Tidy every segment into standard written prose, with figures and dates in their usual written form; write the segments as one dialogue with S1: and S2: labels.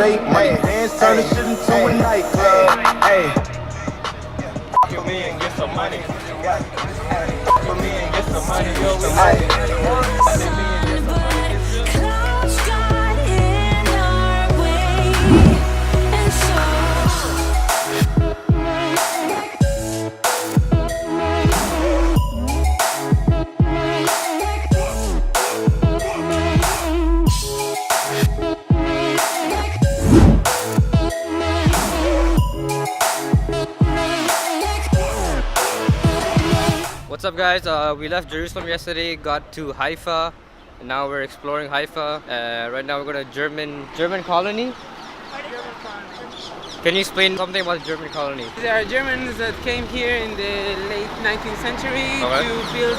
S1: say money bands turn this shit into a nightclub. Hey, fuck me and get some money. Fuck me and get some money. Yo, we
S2: Clouds got in our way, and so
S3: What's up, guys? We left Jerusalem yesterday, got to Haifa, and now we're exploring Haifa. Right now we're going to German colony. Can you explain something about the German colony?
S4: There are Germans that came here in the late 19th century to build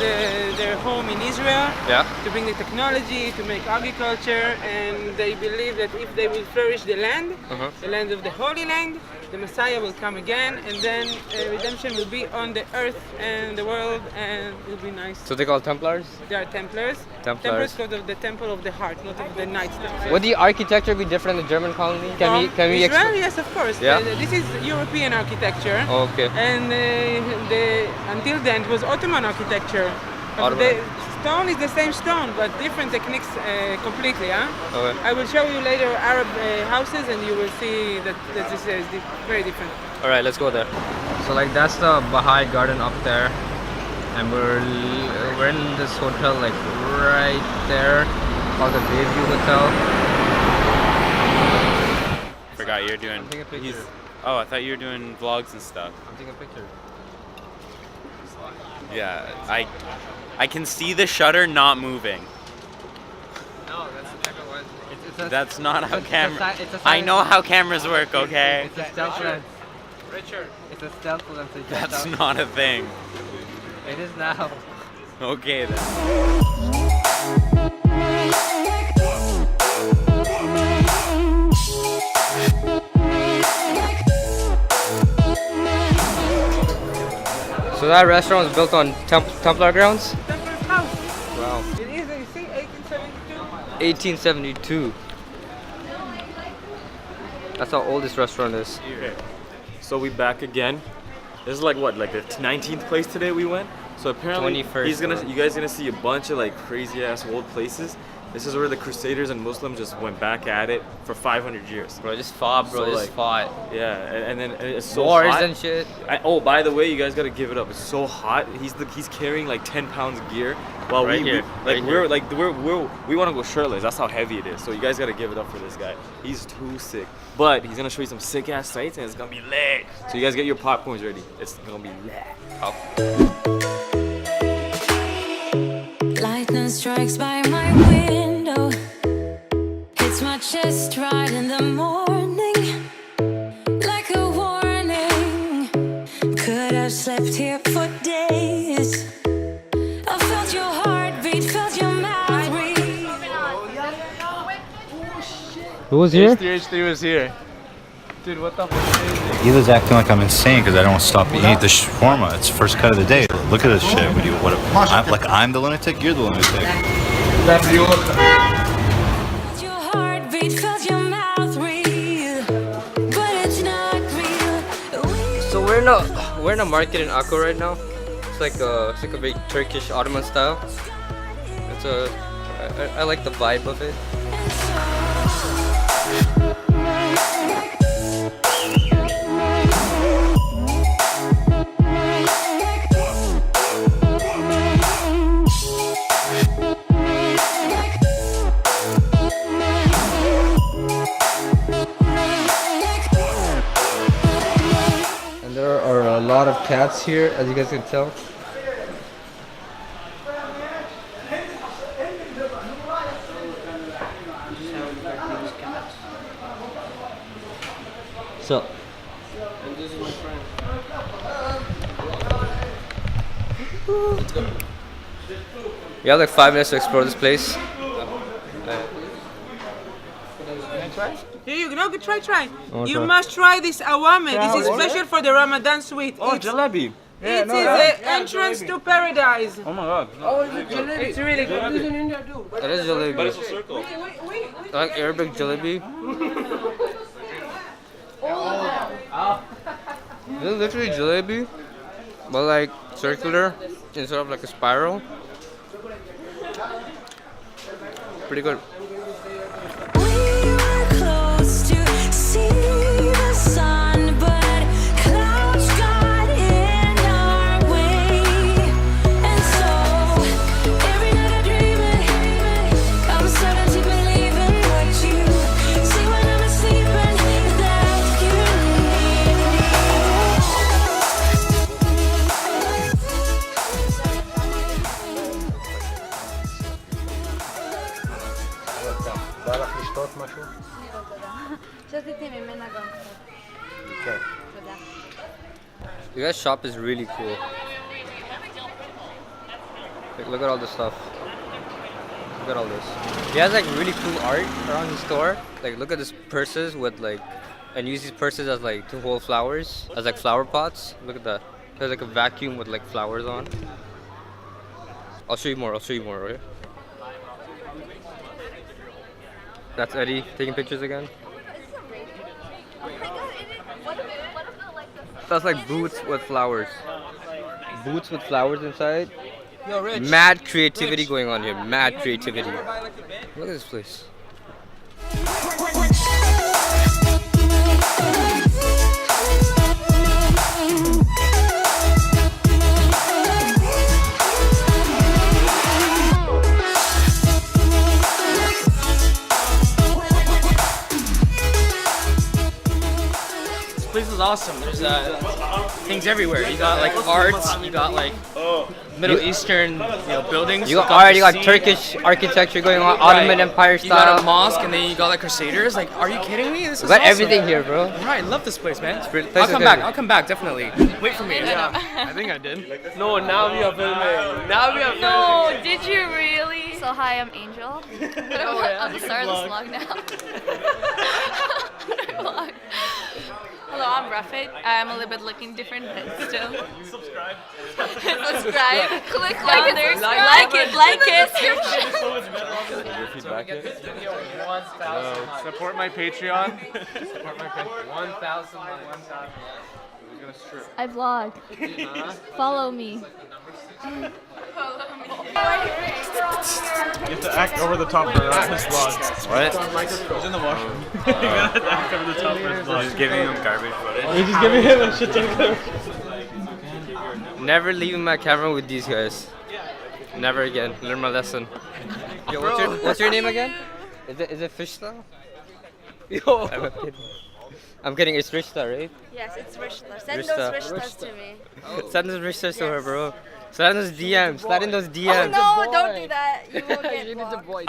S4: their home in Israel, to bring the technology, to make agriculture, and they believe that if they will flourish the land of the Holy Land, the Messiah will come again, and then redemption will be on the earth and the world, and it will be nice.
S3: So they call Templars?
S4: They are Templars. Templars because of the temple of the heart, not of the Knights Templar.
S3: Would the architecture be different in the German colony? Can we
S4: Israel? Yes, of course.
S3: Yeah?
S4: This is European architecture.
S3: Oh, okay.
S4: And until then it was Ottoman architecture.
S3: Ottoman.
S4: The stone is the same stone, but different techniques completely.
S3: Okay.
S4: I will show you later Arab houses, and you will see that this is very different.
S3: All right, let's go there. So like that's the Baha'i garden up there, and we're in this hotel like right there, called the Bayview Hotel.
S5: Forgot you're doing.
S3: I'm taking a picture.
S5: Oh, I thought you were doing vlogs and stuff.
S3: I'm taking a picture.
S5: Yeah, I can see the shutter not moving.
S3: No, that's exactly what.
S5: That's not how camera.
S3: It's a
S5: I know how cameras work. Okay.
S3: It's a stealth lens. Richard. It's a stealth lens.
S5: That's not a thing.
S3: It is now.
S5: Okay then.
S3: So that restaurant was built on Templar grounds?
S4: Templar's house.
S3: Wow.
S4: It is, you see,
S3: 1872.
S4: 1872.
S3: That's how old this restaurant is.
S6: So we back again. This is like what, like the 19th place today we went? So apparently
S3: 21st.
S6: you guys gonna see a bunch of like crazy ass old places. This is where the Crusaders and Muslims just went back at it for 500 years.
S3: Bro, just fought, bro.
S6: So,
S3: Just
S6: like,
S3: fought.
S6: Yeah, and then it's so
S3: Wars
S6: hot.
S3: and shit.
S6: Oh, by the way, you guys gotta give it up. It's so hot. He's carrying like 10 pounds of gear, while
S3: Right here.
S6: we want to go shirtless. That's how heavy it is. So you guys gotta give it up for this guy. He's too sick, but he's gonna show you some sick ass sights, and it's gonna be lit. So you guys get your popcorns ready. It's gonna be lit.
S2: lightning strikes by my window. Hits my chest right in the morning, like a warning. Could have slept here for days. I felt your heartbeat, felt your mouth breathe.
S3: Who was here?
S6: H3 was here. Dude, what the fuck is this?
S7: Hila's acting like I'm insane because I don't stop eating the shawarma. It's first cut of the day. Look at this shit. I'm the lunatic. You're the lunatic.
S2: Felt your heartbeat, felt your mouth breathe, but it's not real.
S3: So we're in a market in Akko right now. It's like a very Turkish Ottoman style. I like the vibe of it. And there are a lot of cats here, as you guys can tell. So,
S4: And this is my friend.
S3: we have like 5 minutes to explore this place.
S4: Here you go, try.
S3: Oh,
S4: You
S3: try.
S4: must try this awame. This is special for the Ramadan sweet.
S6: Oh,
S4: It's-
S6: jalebi.
S4: It is the entrance to paradise.
S6: Oh my god.
S4: It's really good.
S3: That is jalebi.
S6: But it's a circle.
S3: Like Arabic jalebi. This is literally jalebi, but like circular instead of like a spiral. Pretty good.
S2: We were close to see the sun, but clouds got in our way. And so every night I dream it, I'm starting to believe in what you say when I'm asleep and that you
S8: בא לך לשתות משהו?
S9: שתיתי ממנה גם קצת.
S8: כן.
S9: תודה.
S3: You guys' shop is really cool. Like, look at all this stuff. Look at all this. He has like really cool art around his store. Like, look at these purses with like, and use these purses as like to hold flowers, as like flower pots. Look at that. There's like a vacuum with like flowers on. I'll show you more. Okay? That's Eddie taking pictures again. That's like boots with flowers. Boots with flowers inside.
S4: Yo, Rich.
S3: Mad creativity going on here. Mad creativity. Look at this place.
S10: This place is awesome. There's things everywhere. You got like arts, you got like Middle Eastern, buildings.
S3: You got Turkish architecture going on, Ottoman Empire
S10: You got a
S3: style.
S10: mosque, and then you got like Crusaders. Like, are you kidding me? This is
S3: We got
S10: awesome.
S3: everything here, bro.
S10: Right, love this place, man.
S3: place
S10: I'll
S3: is
S10: come
S3: good.
S10: back. I'll come back definitely. Wait for me. Yeah, I think I did.
S4: No, now we are filming. Now we are filming.
S9: No, did you really? So hi, I'm Angel. I'm the star of this vlog now. Vlog. Hello, I'm Rafid. I'm a little bit looking different, but still. Subscribe. Subscribe. Click down there. Like it.
S6: Support my Patreon.
S9: I vlog. Follow me.
S6: You have to act over the top for his vlog.
S7: What?
S6: He's in the washroom. You gotta act over the top for his vlog.
S7: Just giving him garbage footage.
S6: You're just giving him a shit ton of
S3: Never leaving my camera with these guys. Never again. Learn my lesson. Yo, what's your name again? Is it Fishta?
S4: Yo.
S3: I'm kidding. It's Rishta, right?
S9: Yes, it's Rishta. Send
S3: Rishta.
S9: those Rishtas to me.
S3: Send those Rishtas to her, bro. Slide in those DMs. Slide in those
S9: Oh
S3: DMs.
S9: no, don't do that. You will get blocked.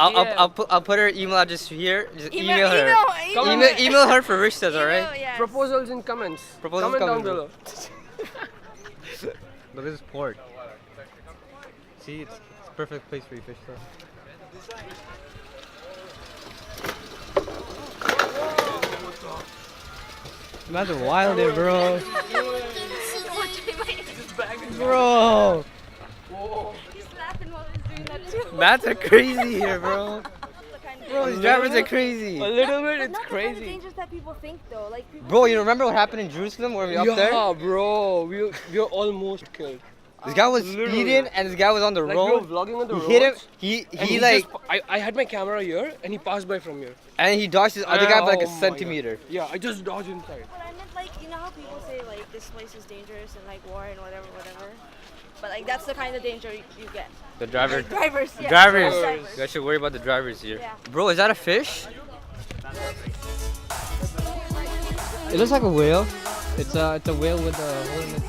S3: I'll put her email address here. Just email her. Email her for Rishtas, alright?
S9: Yes.
S4: Proposals in comments.
S3: Proposals
S4: Comment
S3: coming.
S4: down below.
S3: Look at this port. See, it's a perfect place for you, Fishta. Imagine wild there, bro. Bro.
S9: He's laughing while he's doing that too.
S3: That's a crazy here, bro. Bro, these drivers are crazy.
S4: A little bit,
S9: But
S4: it's
S9: not the kind of
S4: crazy.
S9: dangers that people think though. Like people
S3: Bro, you remember what happened in Jerusalem where we up there?
S4: Yeah, bro. We were almost killed.
S3: This guy was
S4: Literally.
S3: speeding and this guy was on the
S4: Like,
S3: road.
S4: we were vlogging on the road.
S3: He hit him. He like,
S4: I had my camera here, and he passed by from here.
S3: and he dodged this other guy by like
S4: Oh
S3: a
S4: my
S3: centimeter.
S4: God. Yeah, I just dodged inside.
S9: But I meant like, you know how people say like this place is dangerous and like war and whatever. But like that's the kind of danger you get.
S3: The driver.
S9: Like, drivers. Yeah.
S3: Drivers.
S9: Drivers.
S3: You guys should worry about the drivers here.
S9: Yeah.
S3: Bro, is that a fish? It looks like a whale. It's a whale with a hole in the